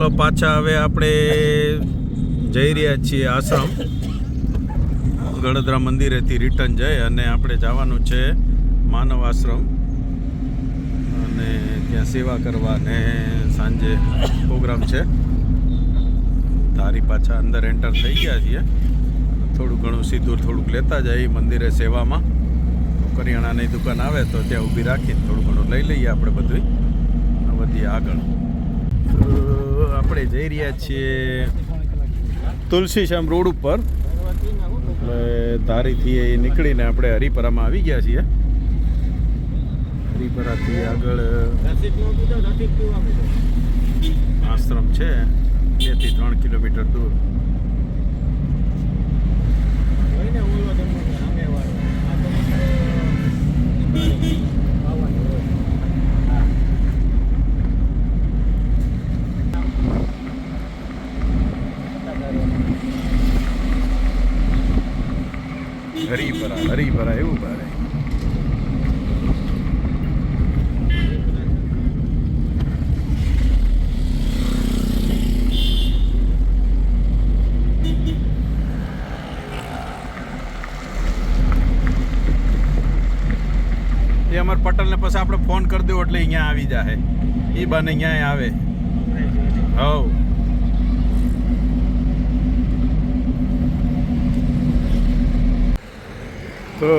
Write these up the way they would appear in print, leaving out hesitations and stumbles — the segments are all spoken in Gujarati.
પાછા હવે આપણે જઈ રહ્યા છીએ આશ્રમ ગળદરા મંદિરેથી રિટર્ન જઈ અને આપણે જવાનું છે માનવ આશ્રમ અને ત્યાં સેવા કરવા ને સાંજે પ્રોગ્રામ છે. ધારી પાછા અંદર એન્ટર થઈ ગયા છીએ. થોડું ઘણું સીધું થોડુંક લેતા જઈએ મંદિરે સેવામાં. કરિયાણાની દુકાન આવે તો ત્યાં ઊભી રાખીને થોડું ઘણું લઈ લઈએ આપણે બધું વધીએ આગળ. આપણે જઈ રહ્યા છીએ તુલસીશ્યામ રોડ ઉપર. એટલે ધારીથી નીકળીને આપણે હરિપરામાં આવી ગયા છીએ. હરિપરાથી આગળ આશ્રમ છે 2 થી 3 કિલોમીટર દૂર. હરિપરા એવું ભારે. એ અમાર પટેલને પછી આપણે ફોન કરી દઉં એટલે અહીંયા આવી જાય. એ બાને અહીંયા આવે. હવ તો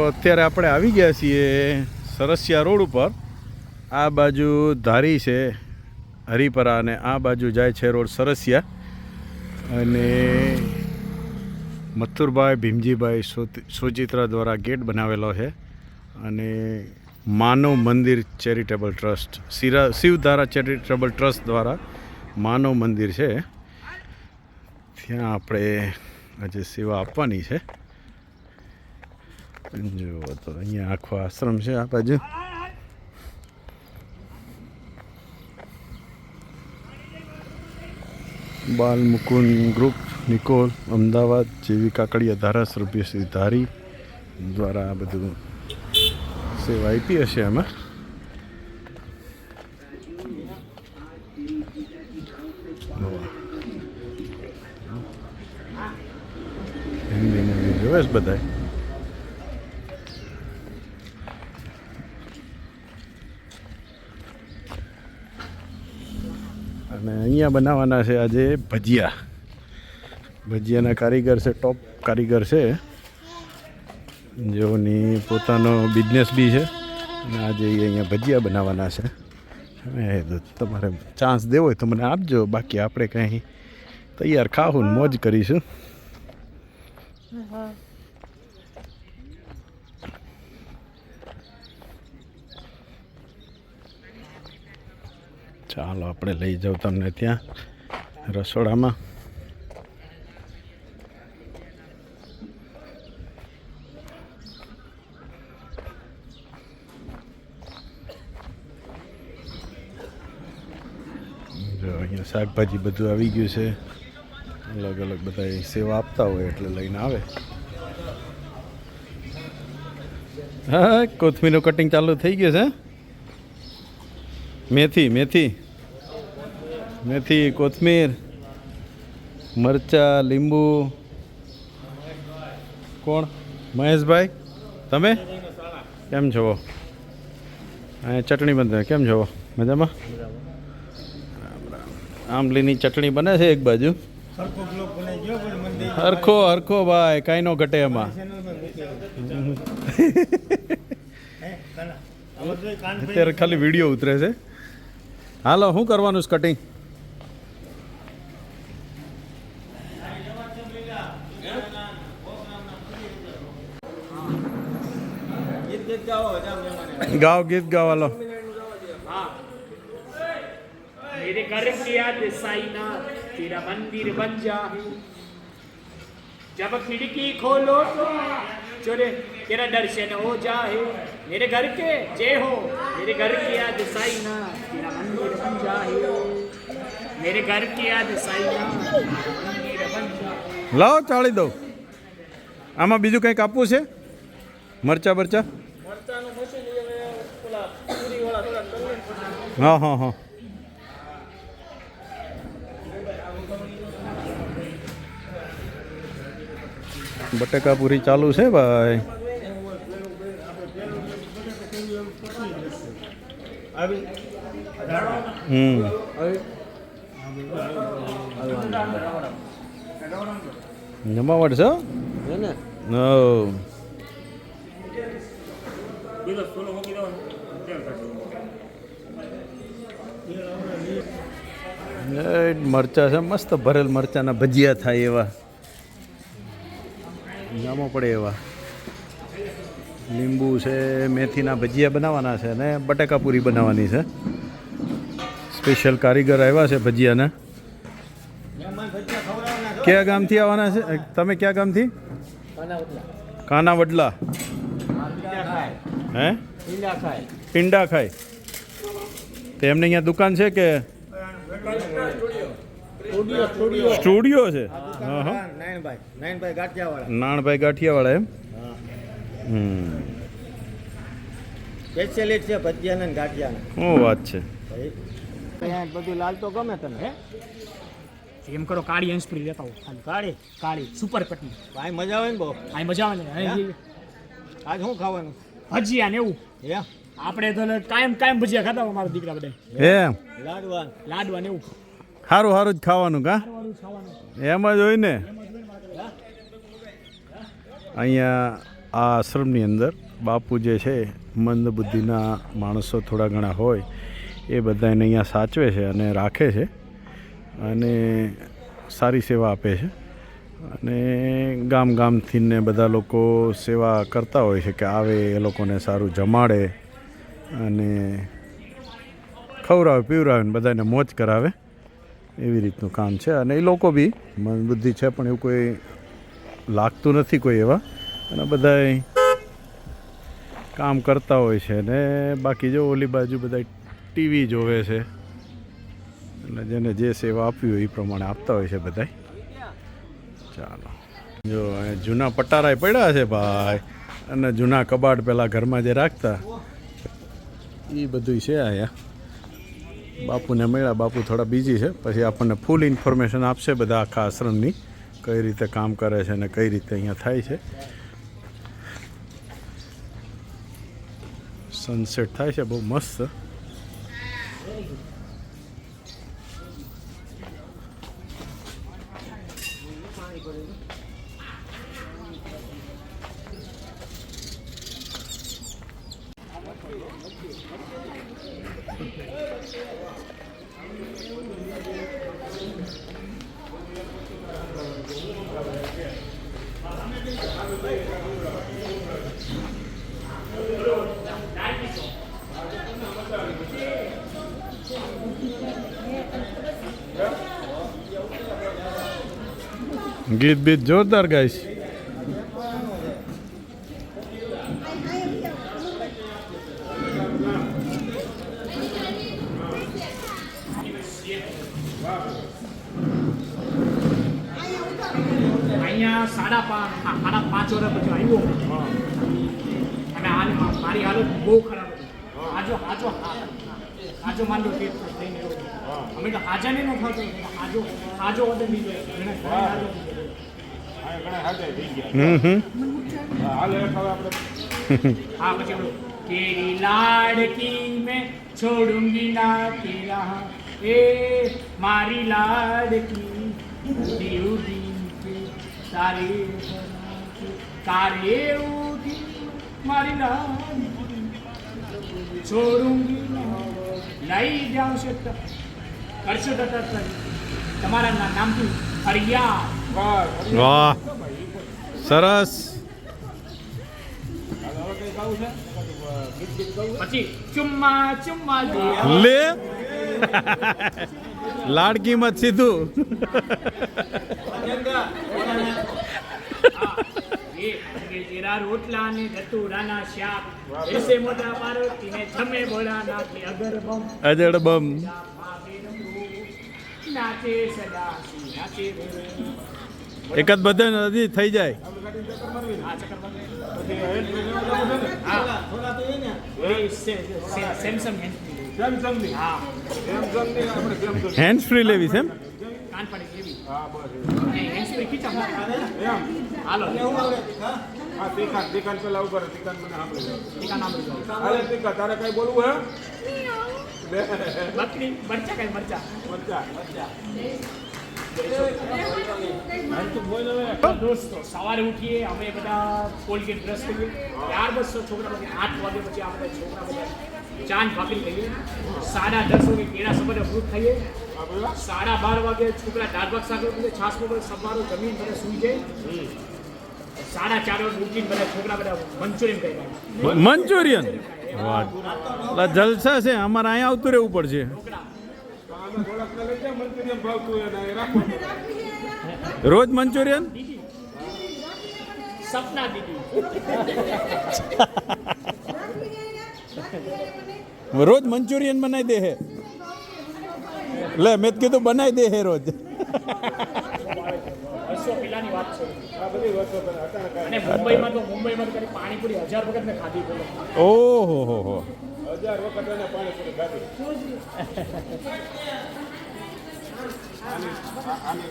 અત્યારે આપણે આવી ગયા છીએ સરસિયા રોડ ઉપર. આ બાજુ ધારી છે હરિપરા અને આ બાજુ જાય છે રોડ સરસિયા. અને મથુરભાઈ ભીમજીભાઈ સોજિત્રા દ્વારા ગેટ બનાવેલો છે. અને માનવ મંદિર charitable trust Shivdhara charitable trust દ્વારા માનવ મંદિર છે. ત્યાં આપણે આજે સેવા આપવાની છે. જો તો અહીંયા આખો આશ્રમ છે આ બાજુ. બાલ મુકુંદ ગ્રુપ નિકોલ અમદાવાદ જેવી કાકડિયા ધારાસભ્ય શ્રી ધારી દ્વારા આ બધું સેવા આપી હશે. આમાં હિન્દીમાં જોવે છે બધા. અને અહીંયા બનાવવાના છે આજે ભજીયા. ભજીયાના કારીગર છે, ટોપ કારીગર છે, જેઓની પોતાનો બિઝનેસ બી છે. અને આજે અહીંયા ભજીયા બનાવવાના છે. તમારે ચાન્સ દેવો હોય તો મને આપજો. બાકી આપણે કંઈ તૈયાર ખાવું ને મોજ કરીશું. ચાલો આપણે લઈ જાઉં તમને ત્યાં રસોડામાં. જો અહીંયા શાકભાજી બધું આવી ગયું છે. અલગ અલગ બધા સેવા આપતા હોય એટલે લઈને આવે. હા, કોથમીરનું કટિંગ ચાલુ થઈ ગયું છે. મેથી કોથમીર મરચા લીંબુ. કોણ? મહેશભાઈ, તમે કેમ છો? અહીંયા ચટણી બને. કેમ છો? મજામાં? આંબલીની ચટણી બને છે એક બાજુ. હરખો ભાઈ, કાંઈ નો ઘટે એમાં. અત્યારે ખાલી વિડીયો ઉતરે છે. હાલો, શું કરવાનું છે કટિંગ? गाओ गीत गाओ वालो. मेरे घर की याद साईनाथ तेरा मंदिर बन जाए. जब खिड़की खोलो तो चोरे तेरा दर्शन हो जाए. मेरे घर के जय हो. मेरे घर की याद साईनाथ तेरा मंदिर बन जाए. मेरे घर की याद साईनाथ मंदिर बन जाए. લાવો ચાળી દઉં. આમાં બીજું કંઈક આપવું છે? મરચા બરચા? હા. બટેકા પૂરી ચાલુ છે ભાઈ. જમાવટ છે મરચા છે મસ્ત ભરેલ મરચાના ભજીયા થાય એવા જામો પડે એવા. લીંબુ છે, મેથીના ભજીયા બનાવવાના છે અને બટાકા પૂરી બનાવવાની છે. સ્પેશિયલ કારીગર આવ્યા છે ભજીયાના. કયા ગામથી આવવાના છે તમે? કયા ગામથી? કાનાવડલા. હે? પિંડા ખાય. તો એમને અહીંયા દુકાન છે કે સ્ટુડિયો છે? નાણભાઈ ગાંઠિયાવાળા એમ. સ્પેશિયલિસ્ટ છે ભજીયાના ને ગાંઠિયાના. શું વાત છે. બધું લાલ તો ગમે તને હે? એમ કરો કાળી હંસપુરી લેતા હો. કાળી કાળી સુપર ચટણી. ભાઈ મજા આવે ને બહુ. આ મજા આવે ને. આજ શું ખાવાનું? ભજીયા ને એવું. હે આપણે તો કાયમ ભજીયા ખાતા હોય મારા દીકરા બધા. એમ લાડવા ને એવું. સારું સારું જ ખાવાનું કા? એમ જ હોય ને. અહીંયા આ આશ્રમની અંદર બાપુ જે છે મંદબુદ્ધિના માણસો થોડા ઘણા હોય એ બધાને અહીંયા સાચવે છે અને રાખે છે અને સારી સેવા આપે છે. અને ગામથી ને બધા લોકો સેવા કરતા હોય છે કે આવે એ લોકોને સારું જમાડે અને ખવડાવે પીવડાવે ને બધાને મોજ કરાવે એવી રીતનું કામ છે. અને એ લોકો બી મંદબુદ્ધિ છે પણ એવું કોઈ લાગતું નથી કોઈ એવા. અને બધાય કામ કરતા હોય છે ને બાકી જો ઓલી બાજુ બધા ટીવી જોવે છે એટલે જેને જે સેવા આપવી હોય એ પ્રમાણે આપતા હોય છે બધા. ચાલો જો જૂના પટારા પડ્યા છે ભાઈ અને જૂના કબાટ પહેલાં ઘરમાં જે રાખતા એ બધું છે અહીંયા. બાપુને મળ્યા, બાપુ થોડા બીજી છે, પછી આપણને ફૂલ ઇન્ફોર્મેશન આપશે બધા આખા આશ્રમની કઈ રીતે કામ કરે છે અને કઈ રીતે અહીંયા થાય છે. સનસેટ થાય છે બહુ મસ્ત. ગીત બીત જોરદાર ગાઈશ. અહીંયા 5:30 વર્ષ પછી આવ્યો અને હાલમાં મારી હાલત બહુ ખરાબ હતી. આજો માંડો થઈને અમે તો હાજા નહીં ખાતો. હાજો વધે નહીં. हाँ बच्चे तेरी लाड़की मैं छोड़ूंगी ना तेरा ए मारी लाड़की उदी उदी के तारे तारे उदी मारी लाड़की छोड़ूंगी લઈ જાઉં છે કરશો તો તમારા નામથી ફરિયાદ. વાહ સરસ. પછી ચુમ્મા ચુમ્મા લે લાડકી મત સીધું. તેરા રોટલા ને ધતુરાના શાક એસે મોટા પાર્વતી ને જમે બોલા નાખી અગર બમ અજડ બમ નાચે સદા નાચે. એક જ બધે નદી થઈ જાય. સેમસંગ હેન્ડ્સ ફ્રી લેવી છે એમ? કાન પાડી એવી હા બસ ને હેન્ડ્સ ફ્રી ખીચા એમ હાલો હા તીખાન પેલા ઉપર તીખાન મને સાંભળી જાવ ટીકા નામ લઈ અરે તીખા તારે કઈ બોલવું હે બકરી મરચા કઈ મરચા મરચા દોસ્તો સવારે ઉઠીએ અમે બધા કોલગેટ બ્રશ કરીએ ત્યાર બસ છોકરા બધા 8 વાગે પછી આપણે છોકરા બધા ચાંદ ભાખરી ખાઈએ 10:30 વાગે કેળા સવારે ફ્રૂટ ખાઈએ 12:30 વાગે છોકરા દાળ ભાત શાક રોટલી છાસ પર સવારો જમીન બધા સૂઈ જાય 4:30 વાગે ઉઠીને બધા છોકરા બધા મંચુરિયન ખાઈ મંચુરિયન વાહ લા જલસા છે અમારે અહીંયા આવતું રહેવું પડશે આમે ગોળક લઈ જાય મંચુરિયન ભાવતું એને રાખો રોજ મંચુરિયન સપના દીદી રોજ મંચુરિયન બનાવી દે હે લે મેં કીધું બનાવી દે હે રોજ વર્ષો પહેલાની વાત છે આ બધી વસ્તુ કરે અચાનક અને મુંબઈમાં તો કરી પાણીપુરી 1000 વખત મેં ખાધી બોલો ઓહો હો હો 1000 વખત એને પાણીપુરી ખાધી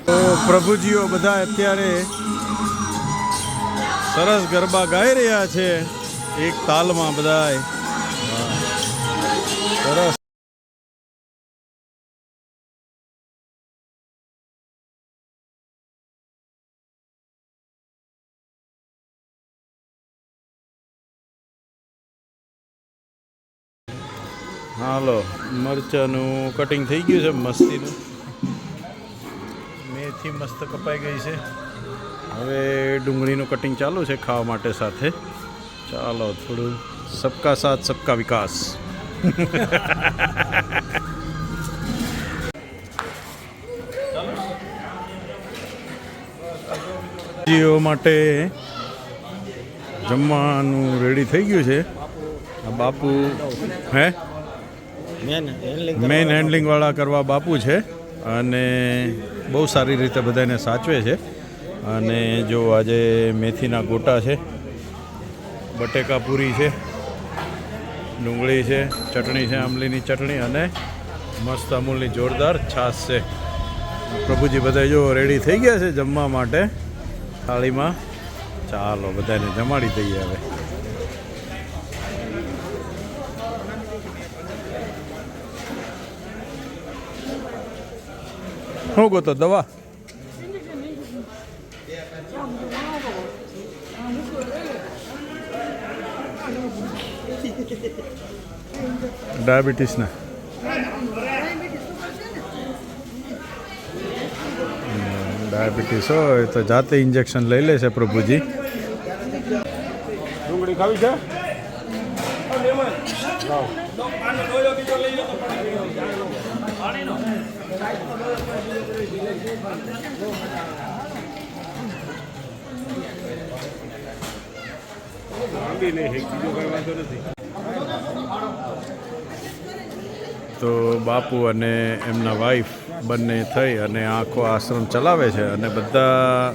તો પ્રભુજીઓ બધા અત્યારે સરસ ગરબા ગાઈ રહ્યા છે એક તાલમાં બધાય સરસ હાલો મરચાનું કટિંગ થઈ ગયું છે મસ્તીનું મેથી મસ્ત કપાઈ ગઈ છે હવે ડુંગળીનું કટિંગ ચાલુ છે ખાવા માટે સાથે ચાલો થોડું સબકા સાથ સબકા વિકાસ જીઓ માટે જમવાનું રેડી થઈ ગયું છે આ બાપુ હે મેન હેન્ડલિંગ વાળા કરવા બાપુ છે અને બહુ સારી રીતે બધાને સાચવે છે અને જો આજે મેથીના ગોટા છે બટેકા પૂરી છે ડુંગળી છે ચટણી છે આંબલીની ચટણી અને મસ્ત અમૂલની જોરદાર છાશ છે પ્રભુજી બધા જો રેડી થઈ ગયા છે જમવા માટે થાળીમાં ચાલો બધાને જમાડી દઈએ હવે શું ગોતો દવા ડાયાબિટીસના ડાયાબિટીસ હોય તો જાતે ઇન્જેક્શન લઈ લે છે પ્રભુજી ડુંગળી ખાવી છે તો બાપુ અને એમના વાઈફ બંને થઈ અને આખો આશ્રમ ચલાવે છે અને બધા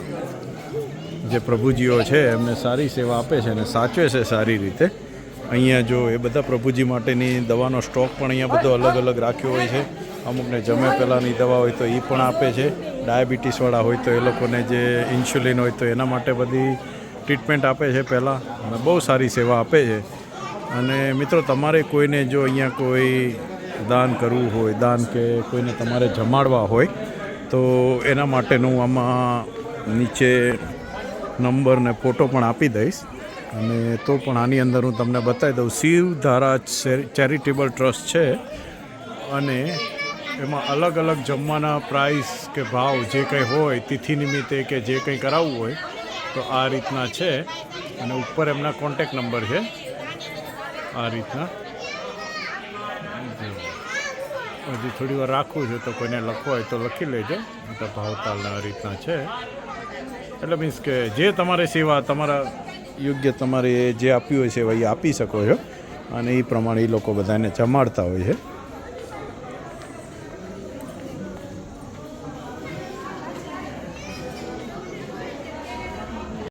જે પ્રભુજીઓ છે એમને સારી સેવા આપે છે અને સાચવે છે સારી રીતે અહીંયા જો એ બધા પ્રભુજી માટેની દવાનો સ્ટોક પણ અહીંયા બધો અલગ અલગ રાખ્યો હોય છે અમુકને જમે પહેલાંની દવા હોય તો એ પણ આપે છે ડાયાબિટીસવાળા હોય તો એ લોકોને જે ઇન્સ્યુલિન હોય તો એના માટે બધી ટ્રીટમેન્ટ આપે છે પહેલાં અને બહુ સારી સેવા આપે છે અને મિત્રો તમારે કોઈને જો અહીંયા કોઈ દાન કરવું હોય દાન કે કોઈને તમારે જમાડવા હોય તો એના માટેનું આમાં નીચે નંબર ને ફોટો પણ આપી દઈશ અને તો પણ આની અંદર હું તમને બતાવી દઉં શિવધારા ચેરિટેબલ ટ્રસ્ટ છે અને એમાં અલગ અલગ જમવાના પ્રાઇસ કે ભાવ જે કંઈ હોય તિથિ નિમિત્તે કે જે કંઈ કરાવવું હોય તો આ રીતના છે અને ઉપર એમના કોન્ટેક નંબર છે આ રીતના હજી થોડી વાર રાખવું છે તો કોઈને લખવું હોય તો લખી લેજો તો ભાવતાલ આ રીતના છે એટલે મીન્સ કે જે તમારે સેવા તમારા યોગ્ય તમારે જે આપ્યું હોય સેવા એ આપી શકો છો અને એ પ્રમાણે એ લોકો બધાને જમાડતા હોય છે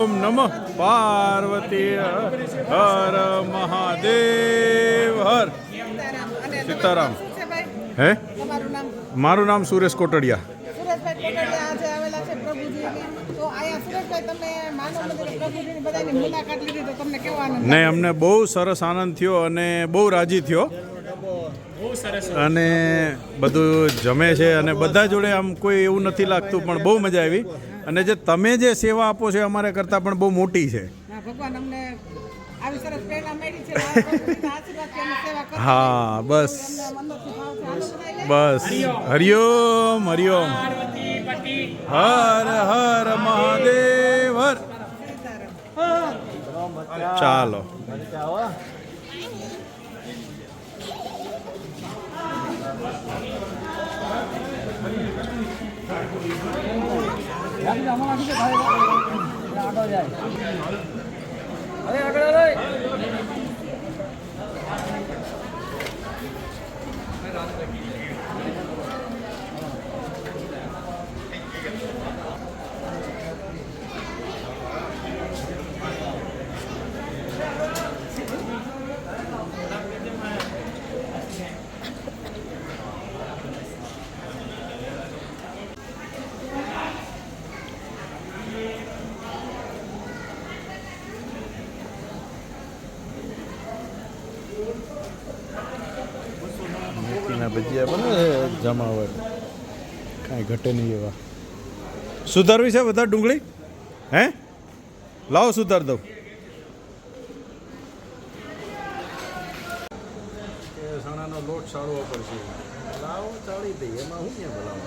ઓમ નમઃ પાર્વતી હર મહાદેવ હર સીતારામ હે મારું નામ સુરેશ કોટડિયા સુરેશભાઈ કોટડિયા આજે આવેલા છે પ્રભુજીની. તો અહીંયા સુરેશભાઈ તમે માનવ મંદિરે પ્રભુજીની બધાની મુલાકાત લીધી તો તમને કેવો આનંદ ને અમને બહુ સરસ આનંદ થયો અને બહુ રાજી થયો બહુ સરસ અને બધું જમે છે અને બધા જોડે આમ કોઈ એવું નથી લાગતું પણ બહુ મજા આવી અને જે તમે જે સેવા આપો છો અમારે કરતાં પણ બહુ મોટી છે. હા, ભગવાન અમને આવી સરસ પ્રેરણા મળી છે. મારા પ્રભુજીના આશીર્વાદથી અમે સેવા કરતા હા બસ અમને અંદરથી ભાવ છે. હાલો બધાય લે. બસ હરિઓમ હરિઓમ પાર્વતી પતિ હર હર મહાદેવ હર. ચાલો મરચા હો. મેથીના ભજીયા બને જમાવટ કાંઈ ઘટે નહીં એવા. સુધારવી છે વધારે ડુંગળી? હે લાવો સુધાર દઉં. ચણાનો લોટ સાળવો પડશે. લાવો ચાળી દઈએ એમાં શું ક્યાં બોલાવો.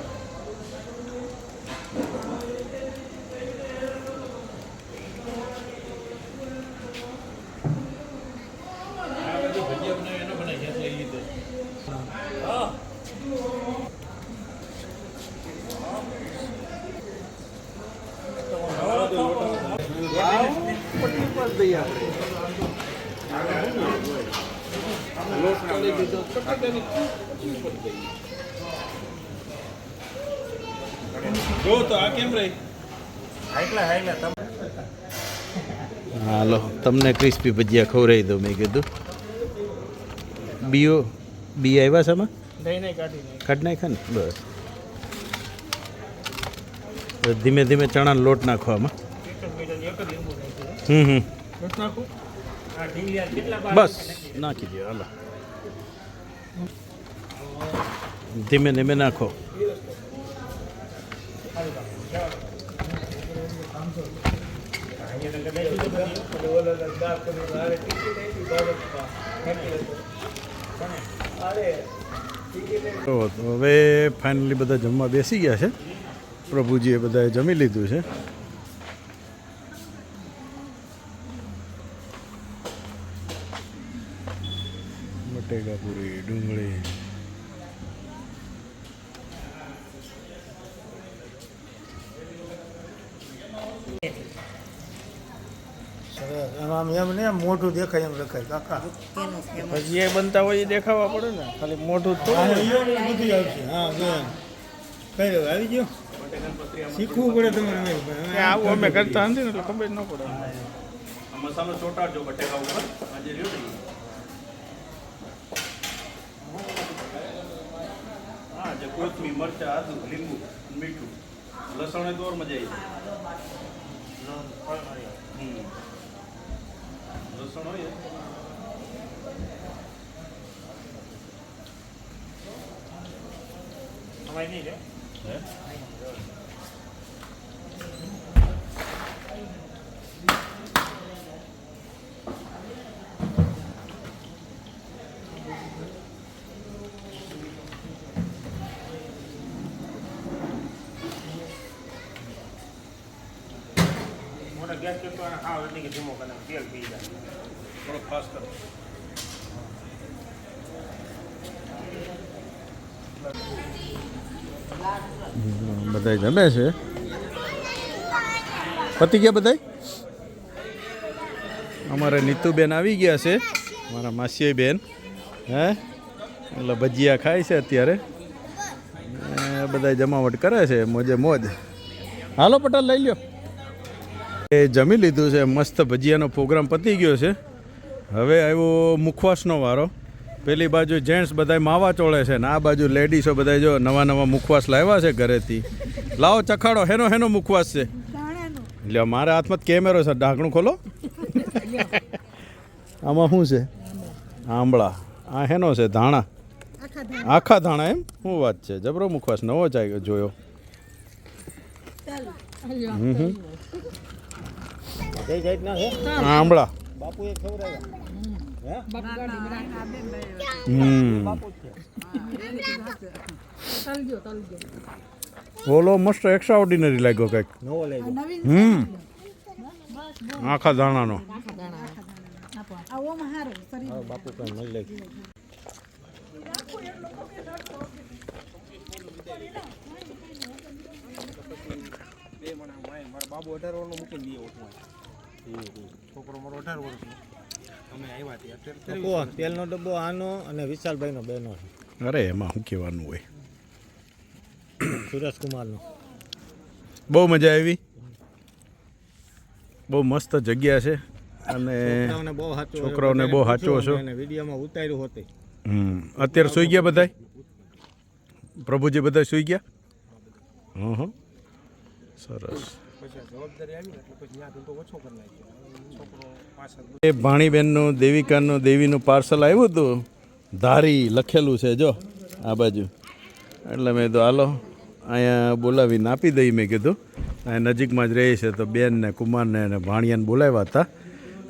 હાલો તમને ક્રિસ્પી ભજીયા ખવડાવી દઉં. મેં કીધું બી આવ્યા છે આમાં કાઢી નાખ્યા ને બસ. ધીમે ધીમે ચણાનો લોટ નાખવામાં. બસ નાખી દો. હાલો ધીમે ધીમે નાખો. તો હવે ફાઇનલી બધા જમવા બેસી ગયા છે. પ્રભુજીએ બધાએ જમી લીધું છે. બટેકા પૂરી, ડુંગળી, આમ એમ ને મોઢું દેખાય એમ રખાય કાકા. ભજીયા બનતા હોય એ દેખાવા પડે ને, ખાલી મોઢું જ હા, થોડું. બધું આવશે. હા બેન કઈ રહ્યો આવી ગયો. શીખવું પડે તમારે. આવું અમે કરતા નથી ને એટલે ખબર ન પડે. મસાલો ચોટાડજો બટેકા ઉપર. આજે રહ્યો ને હા જે કોથમીર, મરચાં, આદુ, લીંબુ, મીઠું, લસણ એ તો ઓર મજા આવી. લસણ હોય અમાય નહીં રે મોટા ગેસ કરતો અને ખાવ એટલે કે ધીમો કરે તેલ પી જાય થોડો ખાસ કરો. બધા જમે છે. પતી ગયા બધા. અમારે નીતુબેન આવી ગયા છે, મારા માસી બેન. હે એટલે ભજીયા ખાય છે અત્યારે. બધા જમાવટ કરે છે મોજે મોજ. હાલો પટેલ લઈ લ્યો. એ જમી લીધું છે મસ્ત. ભજીયાનો પ્રોગ્રામ પતી ગયો છે. હવે આવ્યો મુખવાસનો વારો. પેલી બાજુ જેન્ટ્સ બધા માવા ચોળે છે ને આ બાજુ લેડીસો બધા જો નવા નવા મુખવાસ લાવ્યા છે ઘરેથી. લાવો ચખાડો, હેનો મુખવાસ છે. એટલે મારા હાથમાં કેમેરો છે, ઢાંકણું ખોલો. આમાં શું છે? આંબળા. આ હેનો છે? ધાણા. આખા ધાણા એમ? શું વાત છે, જબરો મુખવાસ, નવો જોયો. આંબળા બાપુએ ખવડાવ્યા. ઓલો મસ્ત એક્સ્ટ્રા ઓર્ડિનરી લાગ્યો કંઈક. નવો લઈ જાઓ. આખા દાણાનો. બાપુ કઈ મળી લઈ. બાબુ 18 વર્ષનો મૂકીને દઈએ ઓઠમાં. છોકરો મારો 18 વર્ષનો. અમે આવ્યા ત્યાં તેલનો ડબ્બો આનો અને વિશાલભાઈનો બેનો છે. અરે એમાં શું કહેવાનું હોય. સુરેશકુમારનો. બહુ મજા આવી. બહુ મસ્ત જગ્યા છે અને છોકરાઓને બહુ સાચવો છો. વિડીયોમાં ઉતાર્યું હોતે. અત્યારે સૂઈ ગયા બધાય? પ્રભુજી બધા સૂઈ ગયા? હં સરસ. એ ભાણીબેનનું દેવીનું પાર્સલ આવ્યું હતું, ધારી લખેલું છે જો આ બાજુ. એટલે મેં તો હાલો અહીંયા બોલાવીને આપી દઈ. મેં કીધું અહીંયા નજીકમાં જ રહે છે તો બેનને કુમારને અને ભાણિયાને બોલાવ્યા હતા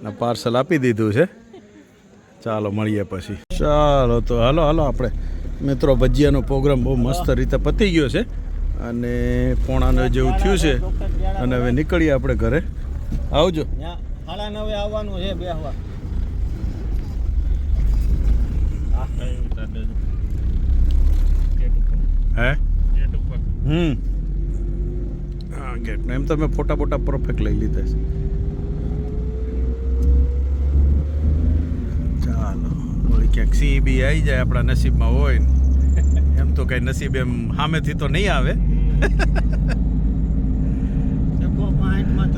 અને પાર્સલ આપી દીધું છે. ચાલો મળીએ પછી. ચાલો તો હાલો આપણે મિત્રો, ભજીયાનો પ્રોગ્રામ બહુ મસ્ત રીતે પતી ગયો છે અને 8:30 જેવું થયું છે અને હવે નીકળીએ આપણે ઘરે. આવજો. 9:30 આવવાનું છે બેહવા. હે હા ગેટ એમ તો મેં ફોટા પરફેક્ટ લઈ લીધા છે. ચાલો વળી ક્યાંક સિંહ બી આવી જાય આપણા નસીબમાં હોય ને. એમ તો કઈ નસીબ એમ સામેથી તો નહીં આવે. 65 માં